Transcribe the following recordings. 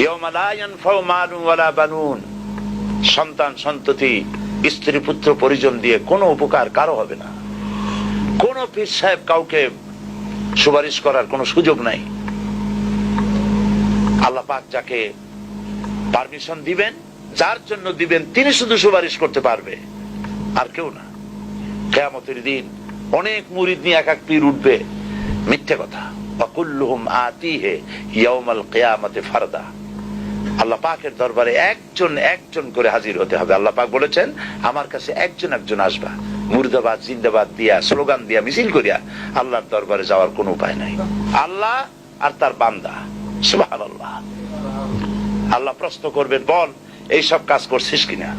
ইয়াওমা লা ইয়ানফাউ মালুন ওয়ালা বানুন, সন্তান সন্ততি স্ত্রী পুত্র পরিজন দিয়ে কোনো উপকার কারো হবে না। কোন পীর সাহেব কাউকে সুপারিশ করার কোনো সুযোগ নাই। আল্লাহ পাক যাকে পারমিশন দিবেন, যার জন্য দিবেন, তিনি শুধু সুপারিশ করতে পারবে, আর কেউ না। কিয়ামতের দিন অনেক মুরিদ নিয়ে এক এক পীর উঠবে, মিথ্যে কথা। ওয়াকুল্লুহুম আতিহি ইয়াউমাল কিয়ামাতি ফারদা। আল্লাহ পাকের দরবারে একজন একজন করে হাজির হতে হবে। আল্লাহ পাক বলেছেন, আমার কাছে একজন একজন আসবা, মুর্দাবাদ জিন্দাবাদ দিয়া, স্লোগান দিয়া, মিছিল করিয়া আল্লাহর দরবারে যাওয়ার কোন উপায় নাই। আল্লাহ আর তার বান্দা, সুবহানাল্লাহ। আল্লাহ প্রশ্ন করবেন, বল এইসব কাজ করছিস কিনা?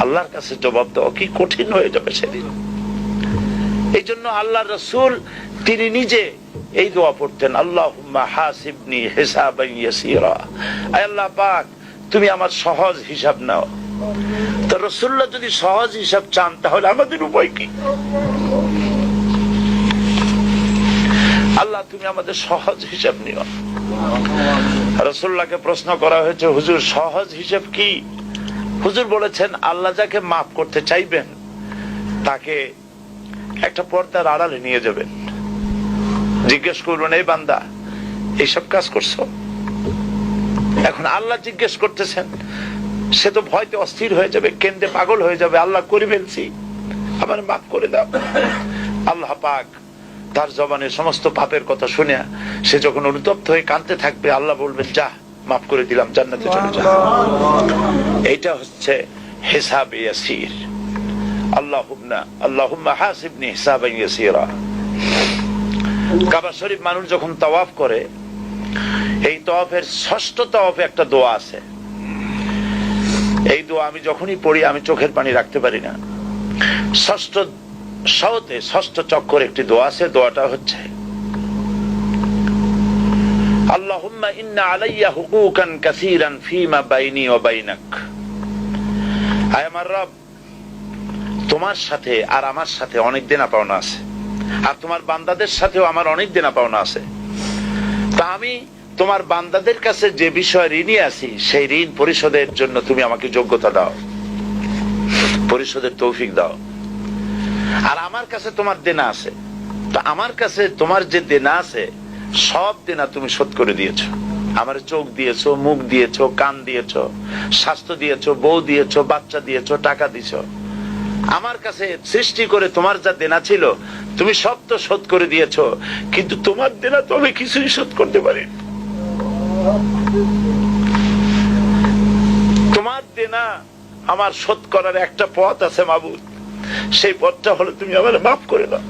আল্লাহর কাছে জবাব দেওয়া কি কঠিন হয়ে যাবে সেদিন। এই জন্য আল্লাহর রাসূল তিনি নিজে এই দোয়া পড়তেন, আল্লাহুম্মা হাসিবনি হিসাবান ইয়াসীরা। আয় আল্লাহ পাক, তুমি আমার সহজ হিসাব নাও। তো রাসূলুল্লাহ যদি সহজ হিসাব চান, তাহলে আমাদের উপায় কি? আল্লাহ তুমি আমাদের সহজ হিসাব নিও। রাসূলুল্লাহকে প্রশ্ন করা হয়েছে, হুজুর সহজ হিসাব কি? হুজুর বলেছেন, আল্লাহ যাকে মাফ করতে চাইবেন তাকে একটা পর্দার আড়ালে নিয়ে যাবেন, জিজ্ঞেস করবেন, এই বান্দা এইসব কাজ করছো? এখন আল্লাহ জিজ্ঞেস করতেছেন, সে তো ভয়তে অস্থির হয়ে যাবে, কেন্দে পাগল হয়ে যাবে, আল্লাহ করে ফেলছি, আমার মাফ করে দাও। আল্লাহ পাক তার জবানে সমস্ত পাপের কথা শুনে সে যখন অনুতপ্ত হয়ে কাঁদতে থাকবে, আল্লাহ বলবেন, যা মাফ করে দিলাম, জান্নাতে চলে যা। এইটা হচ্ছে হিসাব ইয়াসির। আল্লাহুম্মা হাসিবনি হিসাবান ইয়াসীরা। কাবা শরীফ মানুষ যখন তাওয়াফ করে, এই তাওয়াফের ষষ্ঠ তাওয়াফে একটা দোয়া আছে। এই দোয়া আমি যখনই পড়ি আমি চোখের পানি রাখতে পারি না। ষষ্ঠ চক্কর একটি দোয়া আছে। দোয়াটা হচ্ছে, আল্লাহুম্মা ইন্না আলাইয়া হুকুকান কাসীরান ফীমা বাইনি ওয়া বাইনাক। আয় আমার রব, তোমার সাথে আর আমার সাথে অনেক দেনা পাওনা আছে, আর তোমার বান্দাদের সাথেও আমার অনেক দেনা পাওনা আছে। তা আমি তোমার বান্দাদের কাছে যে বিষয় ঋণী আছি, সেই ঋণ পরিশোধের জন্য তুমি আমাকে যোগ্যতা দাও, পরিশোধের তৌফিক দাও। আর আমার কাছে তোমার দেনা আছে, তা আমার কাছে তোমার যে দেনা আছে সব দেনা তুমি শোধ করে দিয়েছো। আমার চোখ দিয়েছো, মুখ দিয়েছো, কান দিয়েছো, স্বাস্থ্য দিয়েছো, বউ দিয়েছো, বাচ্চা দিয়েছো, টাকা দিয়েছো। আমার কাছে সৃষ্টি করে তোমার যা দেনা ছিল তুমি সব তো শোধ করে দিয়েছো, কিন্তু তোমার দেনা তো আমি কিছুই শোধ করতে পারি। তোমার দেনা আমার শোধ করার একটা পথ আছে মাবুদ, সেই পথটা হলো তুমি আমার মাফ করে দাও।